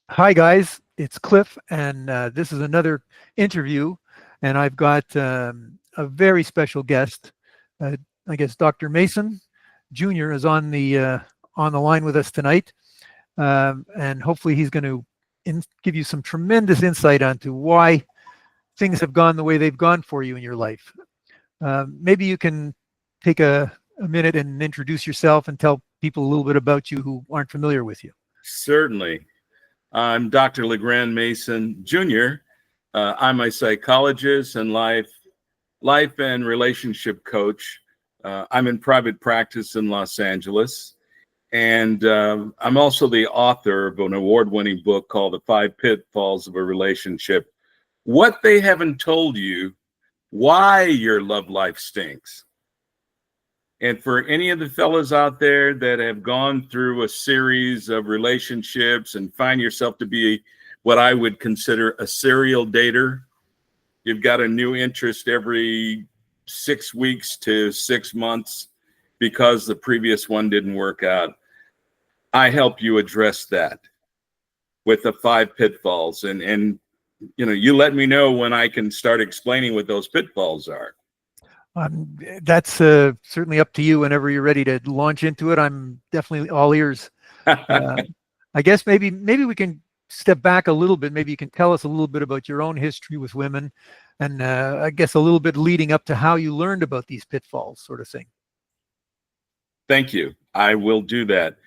Hi, guys. It's Cliff, and this is another interview. And I've got a very special guest. Uh, I guess Dr. Mason Jr. is on the line with us tonight, and hopefully he's going to give you some tremendous insight onto why things have gone the way they've gone for you in your life. Maybe you can take a minute and introduce yourself and tell people a little bit about you who aren't familiar with you. Certainly. I'm Dr. LeGrand Mason Jr. I'm a psychologist and life and relationship coach. I'm in private practice in Los Angeles. And I'm also the author of an award-winning book called The Five Pitfalls of a Relationship. What they haven't told you, why your love life stinks. And for any of the fellas out there that have gone through a series of relationships and find yourself to be what I would consider a serial dater, you've got a new interest every 6 weeks to 6 months because the previous one didn't work out. I help you address that with the 5 pitfalls. And you let me know when I can start explaining what those pitfalls are. That's certainly up to you whenever you're ready to launch into it. I'm definitely all ears. I guess maybe we can step back a little bit. Maybe you can tell us a little bit about your own history with women, and I guess a little bit leading up to how you learned about these pitfalls, sort of thing. Thank you. I will do that.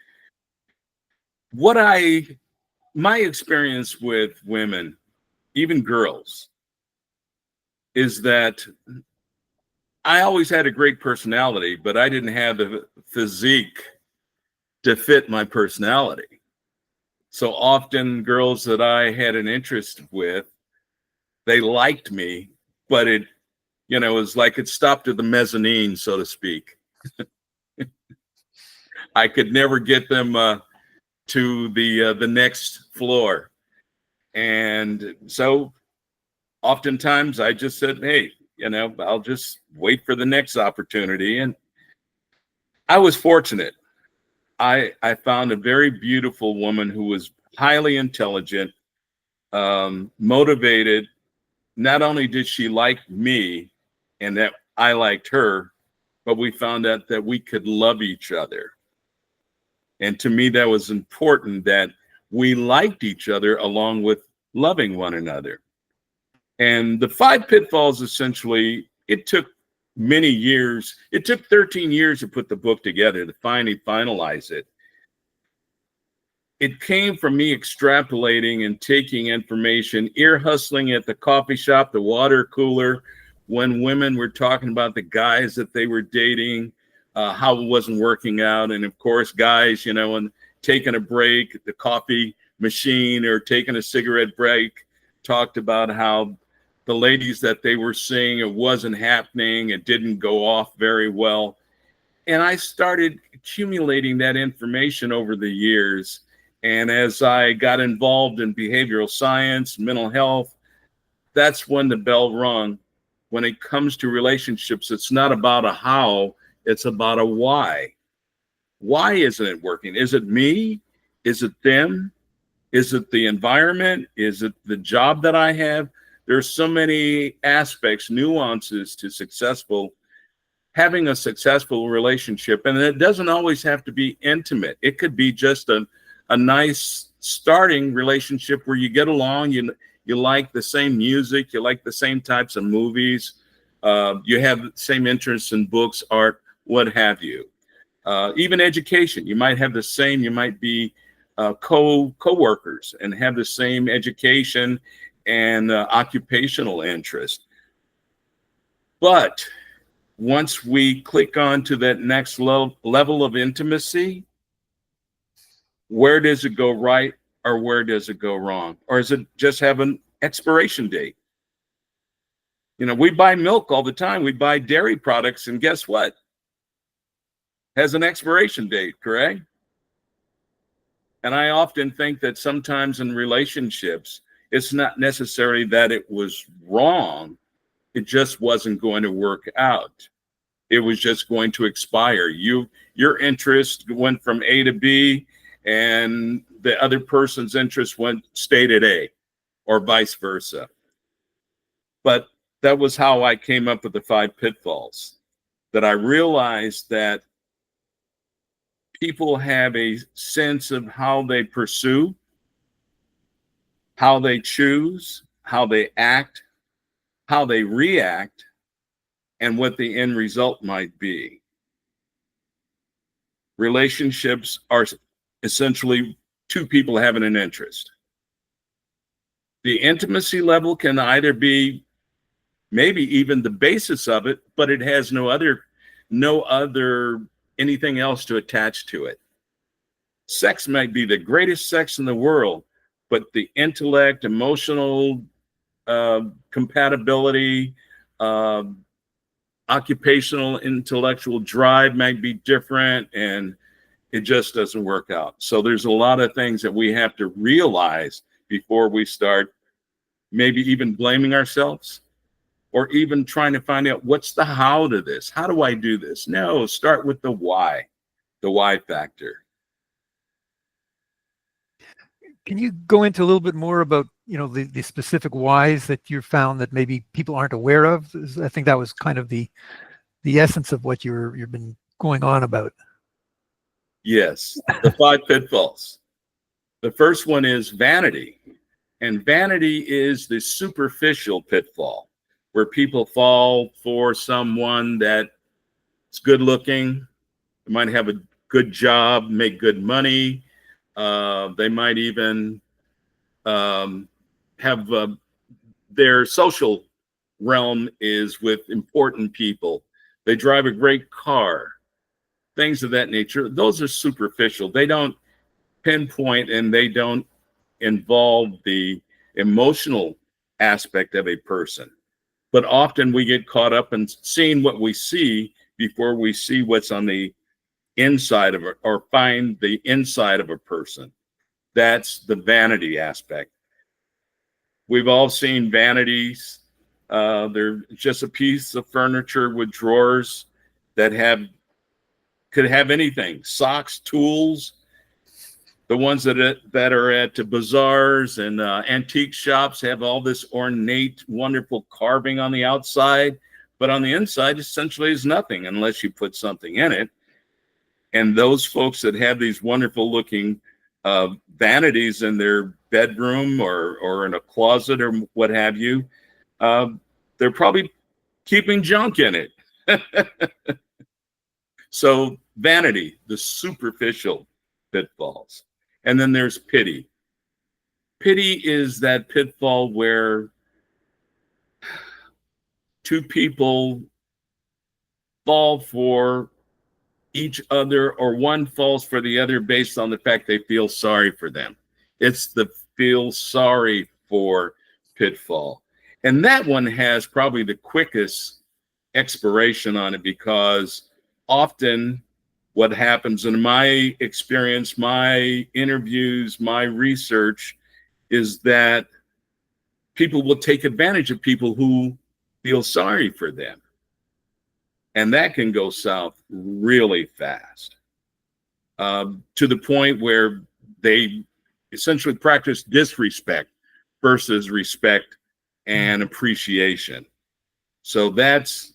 My experience with women, even girls, is that I always had a great personality, but I didn't have the physique to fit my personality. So often girls that I had an interest with, they liked me, but it was like it stopped at the mezzanine, so to speak. I could never get them to the next floor. And so oftentimes I just said, hey, I'll just wait for the next opportunity. And I was fortunate. I found a very beautiful woman who was highly intelligent, motivated. Not only did she like me and that I liked her, but we found out that we could love each other. And to me, that was important, that we liked each other along with loving one another. And the 5 pitfalls, essentially, it took many years. It took 13 years to put the book together, to finally finalize it. It came from me extrapolating and taking information, ear hustling at the coffee shop, the water cooler, when women were talking about the guys that they were dating, how it wasn't working out. And of course, guys, and taking a break at the coffee machine or taking a cigarette break, talked about how the ladies that they were seeing, it wasn't happening. It didn't go off very well. And I started accumulating that information over the years. And as I got involved in behavioral science, mental health, that's when the bell rung. When it comes to relationships, it's not about a how, it's about a why. Why isn't it working? Is it me? Is it them? Is it the environment? Is it the job that I have? There's so many aspects, nuances to having a successful relationship. And it doesn't always have to be intimate. It could be just a nice starting relationship where you get along, you like the same music, you like the same types of movies, you have the same interests in books, art, what have you. Even education, you might be co-workers and have the same education and occupational interest. But once we click on to that next level of intimacy, where does it go right or where does it go wrong? Or does it just have an expiration date? We buy milk all the time. We buy dairy products, and guess what? Has an expiration date, correct? And I often think that sometimes in relationships, it's not necessarily that it was wrong. It just wasn't going to work out. It was just going to expire. Your interest went from A to B, and the other person's interest stayed at A, or vice versa. But that was how I came up with the 5 pitfalls, that I realized that people have a sense of how they pursue, how they choose, how they act, how they react, and what the end result might be. Relationships are essentially two people having an interest. The intimacy level can either be maybe even the basis of it, but it has no other anything else to attach to it. Sex might be the greatest sex in the world, but the intellect, emotional compatibility, occupational, intellectual drive might be different, and it just doesn't work out. So there's a lot of things that we have to realize before we start maybe even blaming ourselves, or even trying to find out what's the how to this. How do I do this? No, start with the why factor. Can you go into a little bit more about, the specific whys that you found that maybe people aren't aware of? I think that was kind of the essence of what you've been going on about. Yes, the 5 pitfalls. The first one is vanity. And vanity is the superficial pitfall, where people fall for someone that's good looking, might have a good job, make good money. They might even have their social realm is with important people. They drive a great car, things of that nature. Those are superficial. They don't pinpoint, and they don't involve the emotional aspect of a person. But often we get caught up in seeing what we see before we see what's on the inside of it, or find the inside of a person. That's the vanity aspect. We've all seen vanities. They're just a piece of furniture with drawers that could have anything: socks, tools. The ones that are at the bazaars and antique shops have all this ornate, wonderful carving on the outside, but on the inside, essentially, is nothing unless you put something in it. And those folks that have these wonderful looking vanities in their bedroom or in a closet or what have you, they're probably keeping junk in it. So vanity, the superficial pitfalls. And then there's pity. Pity is that pitfall where two people fall for each other, or one falls for the other based on the fact they feel sorry for them. It's the feel sorry for pitfall. And that one has probably the quickest expiration on it, because often what happens in my experience, my interviews, my research, is that people will take advantage of people who feel sorry for them. And that can go south really fast, to the point where they essentially practice disrespect versus respect and appreciation. So that's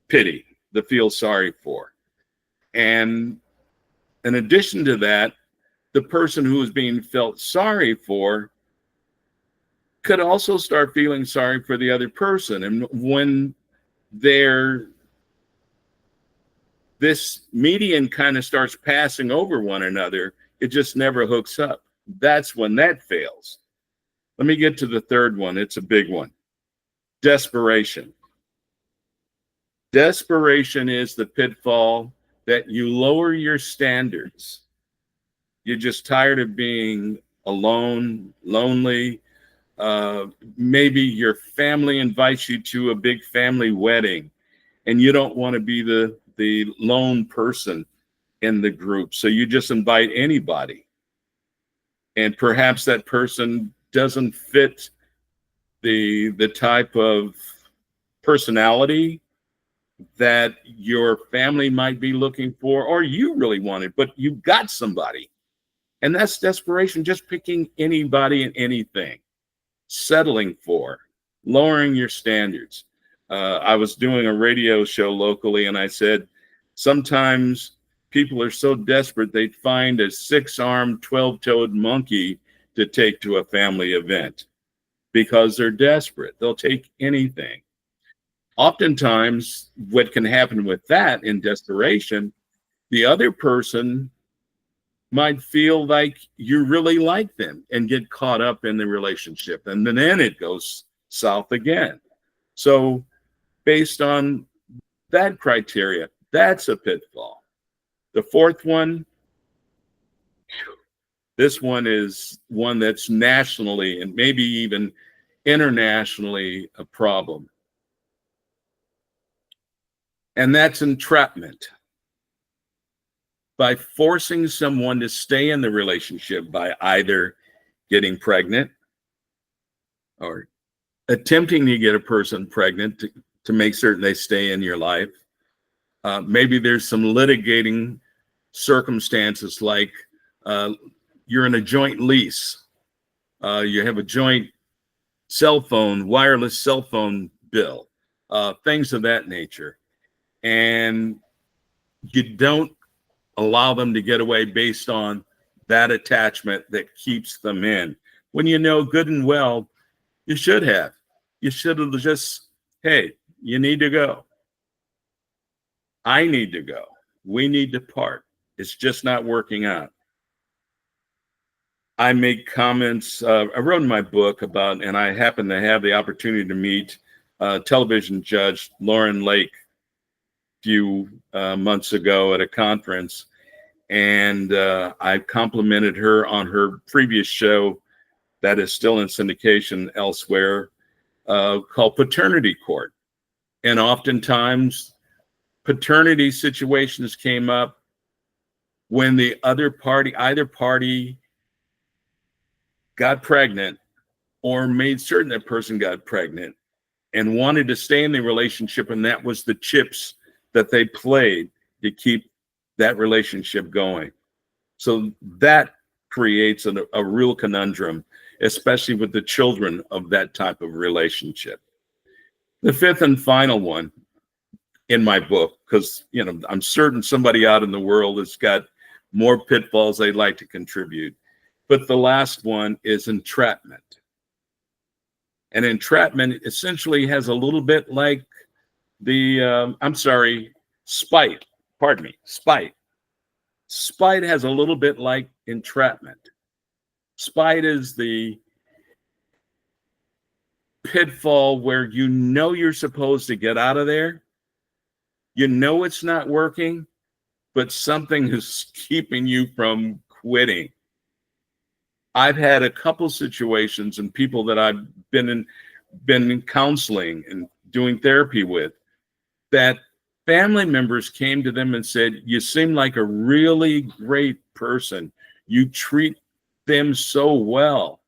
pity, the feel sorry for. And in addition to that, the person who is being felt sorry for could also start feeling sorry for the other person. And when this median kind of starts passing over one another, it just never hooks up. That's when that fails. Let me get to the third one. It's a big one. Desperation. Desperation is the pitfall that you lower your standards. You're just tired of being alone, lonely. Maybe your family invites you to a big family wedding, and you don't want to be the lone person in the group. So you just invite anybody. And perhaps that person doesn't fit the type of personality that your family might be looking for, or you really wanted, but you got somebody. And that's desperation, just picking anybody and anything, settling for, lowering your standards. I was doing a radio show locally, and I said, sometimes people are so desperate they'd find a 6-armed, 12-toed monkey to take to a family event because they're desperate. They'll take anything. Oftentimes, what can happen with that in desperation, the other person might feel like you really like them and get caught up in the relationship. And then it goes south again. So based on that criteria, that's a pitfall. The fourth one, this one is one that's nationally and maybe even internationally a problem. And that's entrapment. By forcing someone to stay in the relationship by either getting pregnant or attempting to get a person pregnant to make certain they stay in your life. Maybe there's some litigating circumstances like you're in a joint lease. You have a joint cell phone, wireless cell phone bill, things of that nature. And you don't allow them to get away based on that attachment that keeps them in. When you know good and well, you should have. You should have just, hey, you need to go. I need to go. We need to part. It's just not working out. I make comments. I wrote in my book about, and I happened to have the opportunity to meet television judge Lauren Lake a few months ago at a conference. And I complimented her on her previous show that is still in syndication elsewhere called Paternity Court. And oftentimes paternity situations came up when the other party, either party got pregnant or made certain that person got pregnant and wanted to stay in the relationship. And that was the chips that they played to keep that relationship going. So that creates a real conundrum, especially with the children of that type of relationship. The fifth and final one in my book, because I'm certain somebody out in the world has got more pitfalls they'd like to contribute. But the last one is entrapment. And entrapment essentially has a little bit like spite. Pardon me, spite. Spite has a little bit like entrapment. Spite is the pitfall where you're supposed to get out of there. It's not working, but something is keeping you from quitting. I've had a couple situations and people that I've been in counseling and doing therapy with, that family members came to them and said, you seem like a really great person. You treat them so well,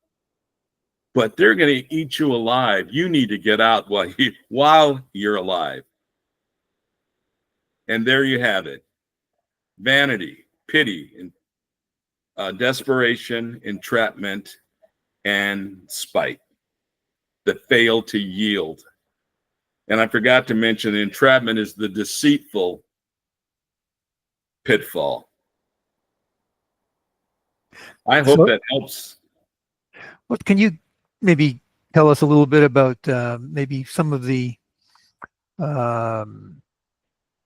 but they're going to eat you alive. You need to get out while you're alive. And there you have it. Vanity, pity, and desperation, entrapment, and spite that fail to yield. And I forgot to mention, entrapment is the deceitful pitfall. I hope that helps. What can you maybe tell us a little bit about maybe some of the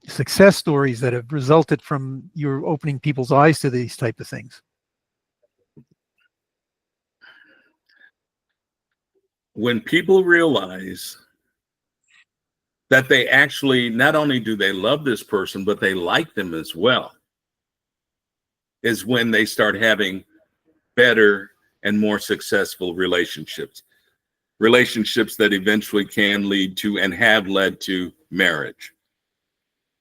success stories that have resulted from your opening people's eyes to these type of things? When people realize that they actually, not only do they love this person, but they like them as well, is when they start having better and more successful relationships that eventually can lead to and have led to marriage.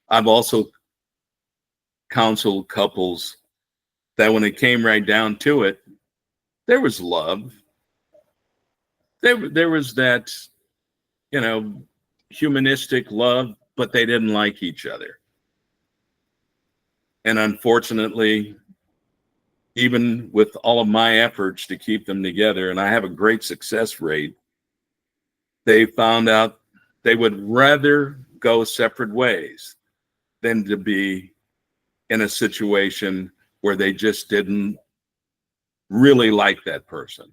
I've also counseled couples that when it came right down to it, there was love. There was that, humanistic love, but they didn't like each other. And unfortunately, even with all of my efforts to keep them together, and I have a great success rate, they found out they would rather go separate ways than to be in a situation where they just didn't really like that person.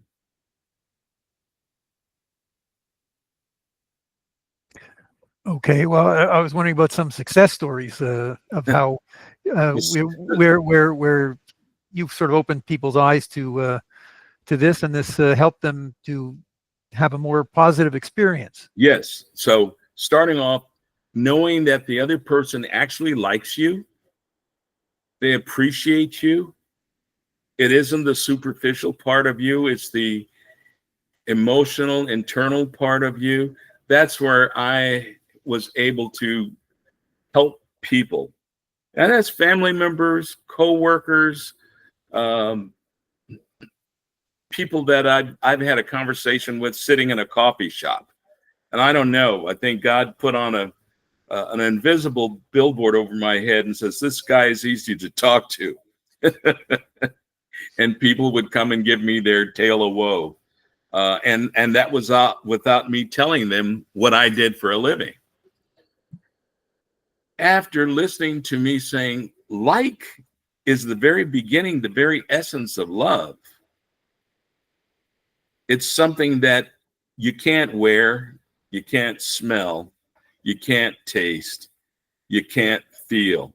Okay, well, I was wondering about some success stories of how where you've sort of opened people's eyes to this, and this helped them to have a more positive experience. Yes. So starting off, knowing that the other person actually likes you, they appreciate you. It isn't the superficial part of you, it's the emotional, internal part of you. That's where I was able to help people. And that's family members, co-workers, um, people that I've had a conversation with sitting in a coffee shop. And I don't know, I think God put on an invisible billboard over my head and says, this guy is easy to talk to. And people would come and give me their tale of woe. And that was without me telling them what I did for a living. After listening to me saying, like is the very beginning, the very essence of love. It's something that you can't wear, you can't smell, you can't taste, you can't feel,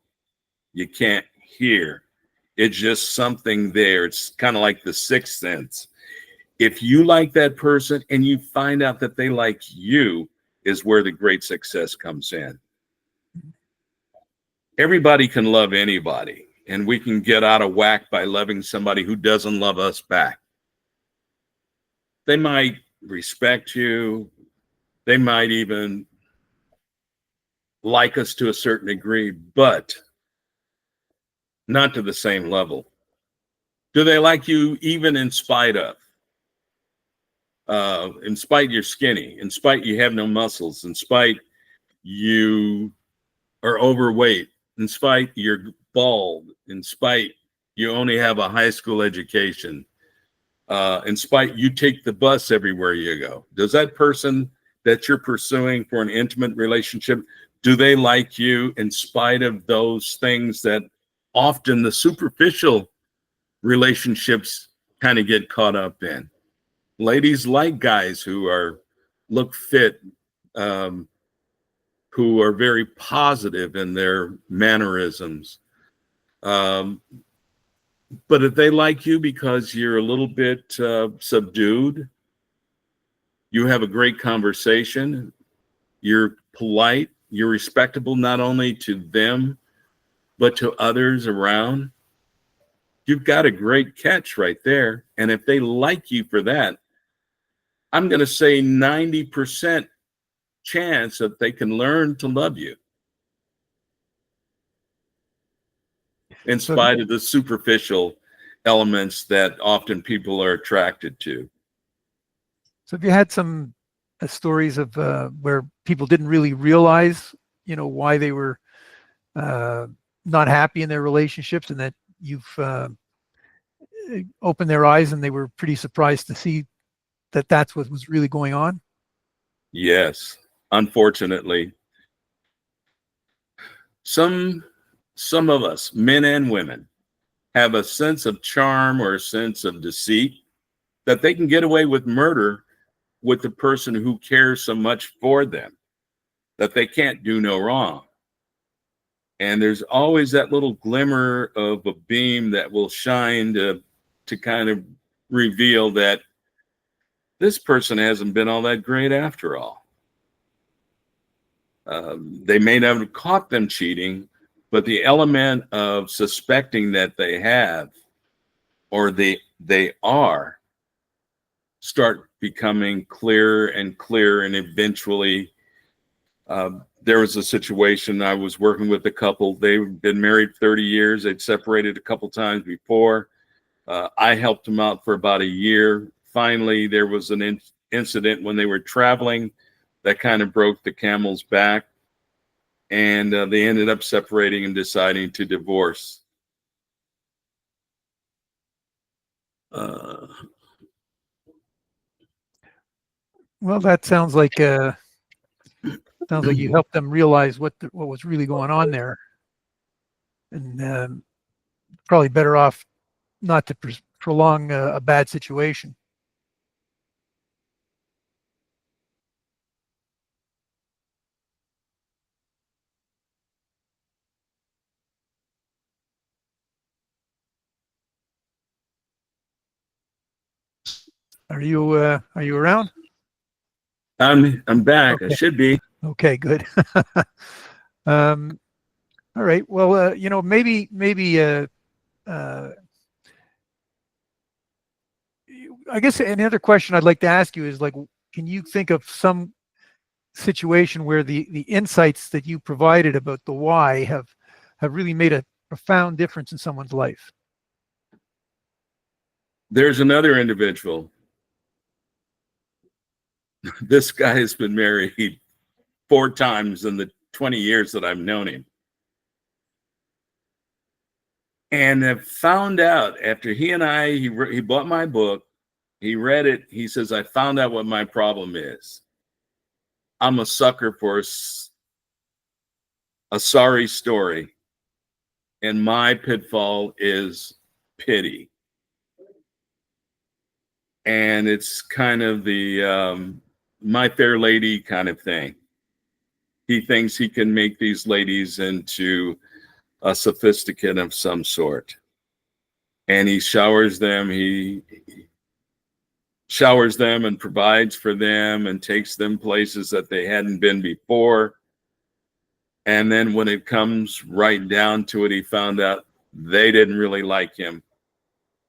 you can't hear. It's just something there. It's kind of like the sixth sense. If you like that person and you find out that they like you, is where the great success comes in. Everybody can love anybody, and we can get out of whack by loving somebody who doesn't love us back. They might respect you. They might even like us to a certain degree, but not to the same level. Do they like you even in spite of? In spite you're skinny, in spite you have no muscles, in spite you are overweight, in spite you're bald, in spite you only have a high school education, in spite you take the bus everywhere you go. Does that person that you're pursuing for an intimate relationship, do they like you in spite of those things that often the superficial relationships kind of get caught up in? Ladies like guys who look fit, who are very positive in their mannerisms. But if they like you because you're a little bit subdued, you have a great conversation, you're polite, you're respectable not only to them, but to others around, you've got a great catch right there. And if they like you for that, I'm going to say 90% chance that they can learn to love you in So, spite of the superficial elements that often people are attracted to. so have you had some stories of where people didn't really realize, why they were not happy in their relationships, and that you've opened their eyes and they were pretty surprised to see that that's what was really going on? Yes, unfortunately, some of us, men and women, have a sense of charm or a sense of deceit that they can get away with murder with the person who cares so much for them that they can't do no wrong. And there's always that little glimmer of a beam that will shine to kind of reveal that this person hasn't been all that great after all. They may not have caught them cheating, but the element of suspecting that they have or they are start becoming clearer and clearer. And eventually there was a situation, I was working with a couple. They've been married 30 years. They'd separated a couple times before. I helped them out for about a year. Finally, there was an incident when they were traveling that kind of broke the camel's back. And they ended up separating and deciding to divorce. Well, that sounds like you helped them realize what was really going on there, and probably better off not to prolong a bad situation. Are you around? I'm back. I Okay. should be. Okay, good. All right. Well, maybe I guess another question I'd like to ask you is, like, can you think of some situation where the insights that you provided about the why have really made a profound difference in someone's life? There's another individual. This guy has been married 4 times in the 20 years that I've known him. And have found out after he bought my book, he read it, he says, I found out what my problem is. I'm a sucker for a sorry story. And my pitfall is pity. And it's kind of the My Fair Lady kind of thing. He thinks he can make these ladies into a sophisticate of some sort. And he showers them and provides for them and takes them places that they hadn't been before. And then when it comes right down to it, he found out they didn't really like him.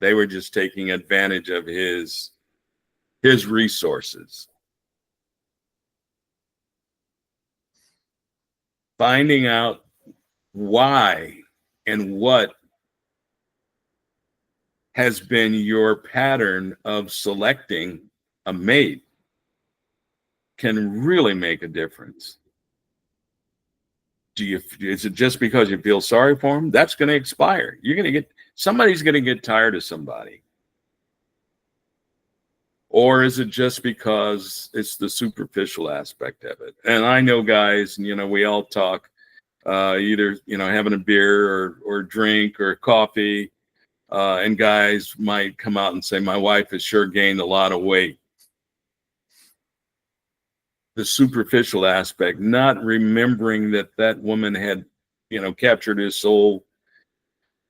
They were just taking advantage of his resources. Finding out why and what has been your pattern of selecting a mate can really make a difference. Is it just because you feel sorry for them? That's going to expire. Somebody's going to get tired of somebody. Or is it just because it's the superficial aspect of it? And I know guys, we all talk, either, having a beer or drink or coffee. And guys might come out and say, my wife has sure gained a lot of weight. The superficial aspect, not remembering that woman had, captured his soul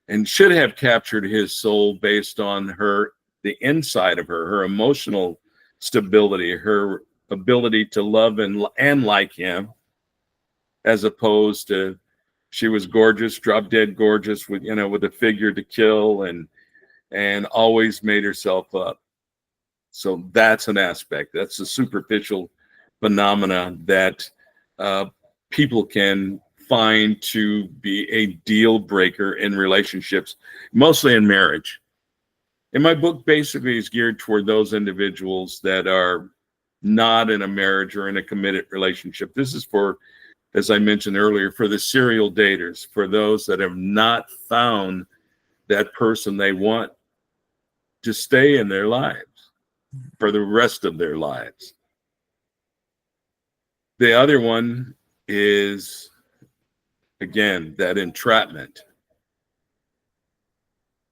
and should have captured his soul based on the inside of her emotional stability, her ability to love and like him, as opposed to she was gorgeous, drop dead gorgeous with a figure to kill and always made herself up. So that's an aspect. That's a superficial phenomena that people can find to be a deal breaker in relationships, mostly in marriage. And my book basically is geared toward those individuals that are not in a marriage or in a committed relationship. This is for, as I mentioned earlier, for the serial daters, for those that have not found that person they want to stay in their lives for the rest of their lives. The other one is, again, that entrapment.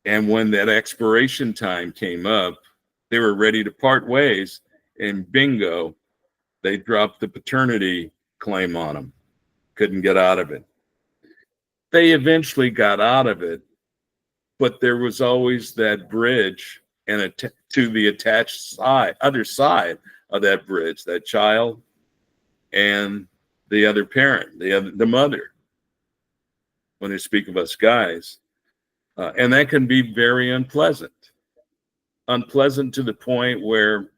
And when that expiration time came up, they were ready to part ways, and bingo, they dropped the paternity claim on them. Couldn't get out of it. They eventually got out of it, but there was always that bridge and to the attached other side of that bridge, that child and the other parent, the mother, when they speak of us guys. And that can be very unpleasant to the point where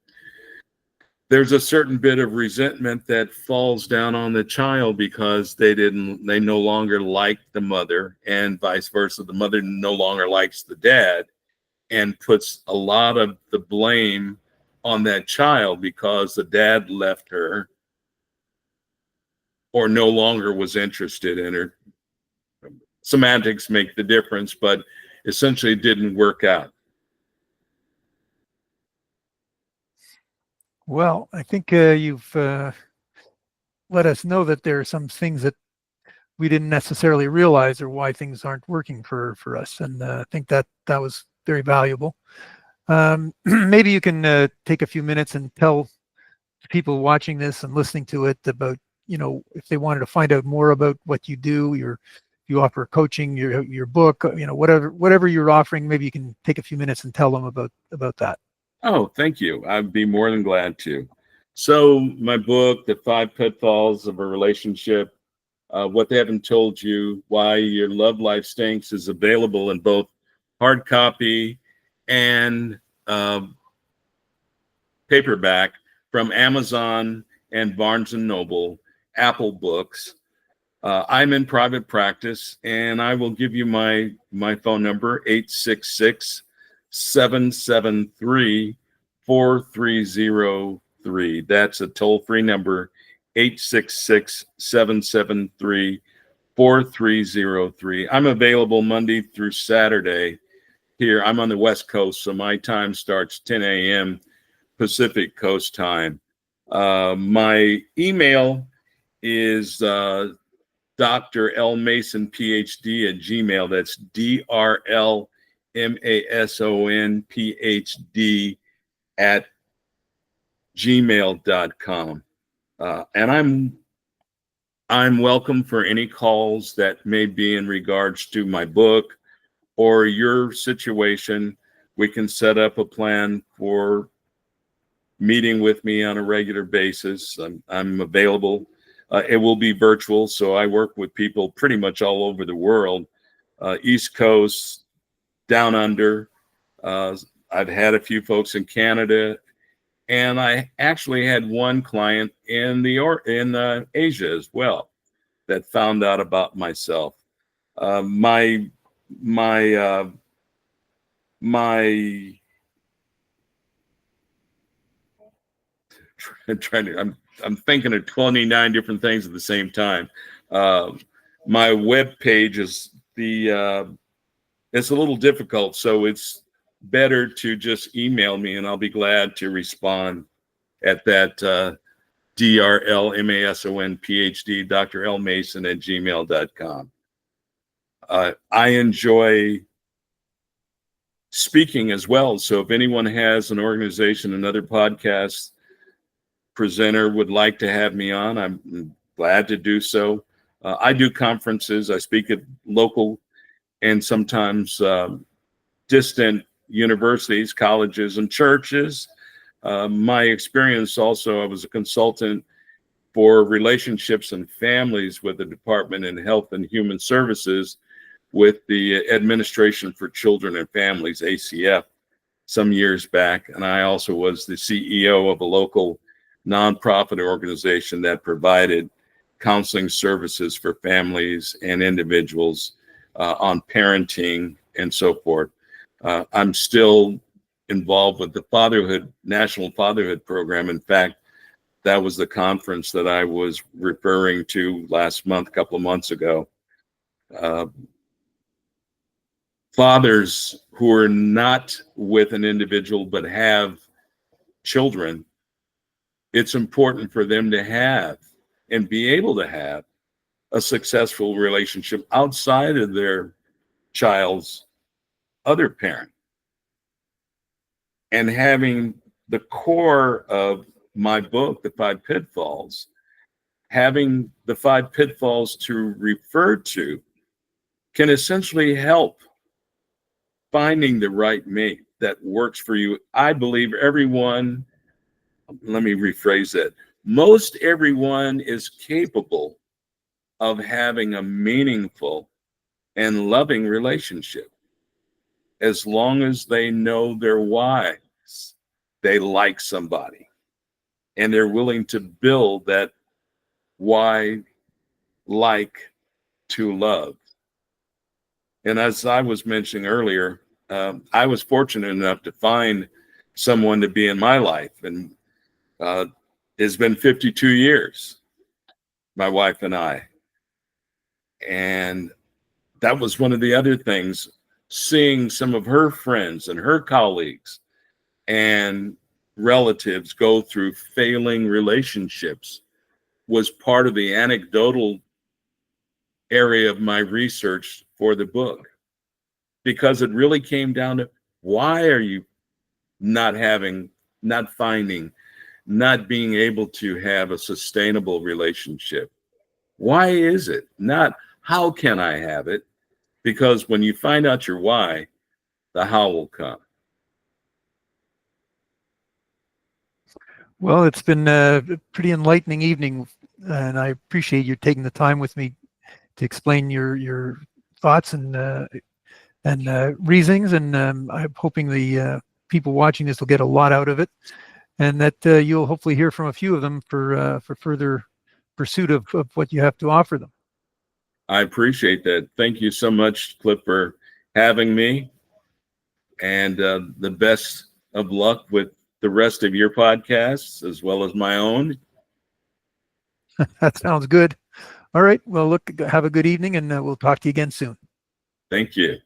there's a certain bit of resentment that falls down on the child because they no longer like the mother, and vice versa. The mother no longer likes the dad and puts a lot of the blame on that child because the dad left her or no longer was interested in her. Semantics make the difference, but essentially it didn't work out. Well, I think you've let us know that there are some things that we didn't necessarily realize or why things aren't working for us. And I think that was very valuable. Maybe you can take a few minutes and tell people watching this and listening to it about, if they wanted to find out more about what you do, you offer coaching, your book, whatever you're offering, maybe you can take a few minutes and tell them about that. Oh, thank you. I'd be more than glad to. So my book, The 5 Pitfalls of a Relationship, What They Haven't Told You, Why Your Love Life Stinks, is available in both hard copy and paperback from Amazon and Barnes & Noble, Apple Books. I'm in private practice, and I will give you my phone number, 866-773-4303. That's a toll-free number, 866-773-4303. I'm available Monday through Saturday here. I'm on the West Coast, so my time starts 10 a.m. Pacific Coast time. My email is drlmasonphd at Gmail. That's drlmasonphd at gmail.com. And I'm welcome for any calls that may be in regards to my book or your situation. We can set up a plan for meeting with me on a regular basis. I'm available. It will be virtual, so I work with people pretty much all over the world, East Coast, down under. I've had a few folks in Canada, and I actually had one client in Asia as well that found out about myself. My I'm thinking of 29 different things at the same time. My web page is it's a little difficult, so it's better to just email me, and I'll be glad to respond at that drlmasonphd, drlmason@gmail.com. I enjoy speaking as well, so if anyone has an organization, another podcast presenter would like to have me on, I'm glad to do so. I do conferences. I speak at local and sometimes distant universities, colleges, and churches. My experience also, I was a consultant for relationships and families with the Department in Health and Human Services with the Administration for Children and Families, ACF, some years back. And I also was the CEO of a local nonprofit organization that provided counseling services for families and individuals on parenting and so forth. I'm still involved with the National Fatherhood Program. In fact, that was the conference that I was referring to last month, a couple of months ago. Fathers who are not with an individual but have children, it's important for them to have and be able to have a successful relationship outside of their child's other parent. And having the core of my book, The 5 Pitfalls, having the 5 pitfalls to refer to can essentially help finding the right mate that works for you. I believe everyone, let me rephrase that, most everyone is capable of having a meaningful and loving relationship as long as they know their whys. They like somebody and they're willing to build that why, like, to love. And as I was mentioning earlier, I was fortunate enough to find someone to be in my life, and it's been 52 years, my wife and I. And that was one of the other things, seeing some of her friends and her colleagues and relatives go through failing relationships was part of the anecdotal area of my research for the book, because it really came down to, why are you not finding, not being able to have a sustainable relationship? Why is it? Not how can I have it? Because when you find out your why, the how will come. Well, it's been a pretty enlightening evening, and I appreciate you taking the time with me to explain your thoughts and reasonings. And I'm hoping the people watching this will get a lot out of it, and that you'll hopefully hear from a few of them for further pursuit of what you have to offer them. I appreciate that. Thank you so much, Cliff, for having me, and the best of luck with the rest of your podcasts as well as my own. That sounds good. All right. Well, look, have a good evening, and we'll talk to you again soon. Thank you.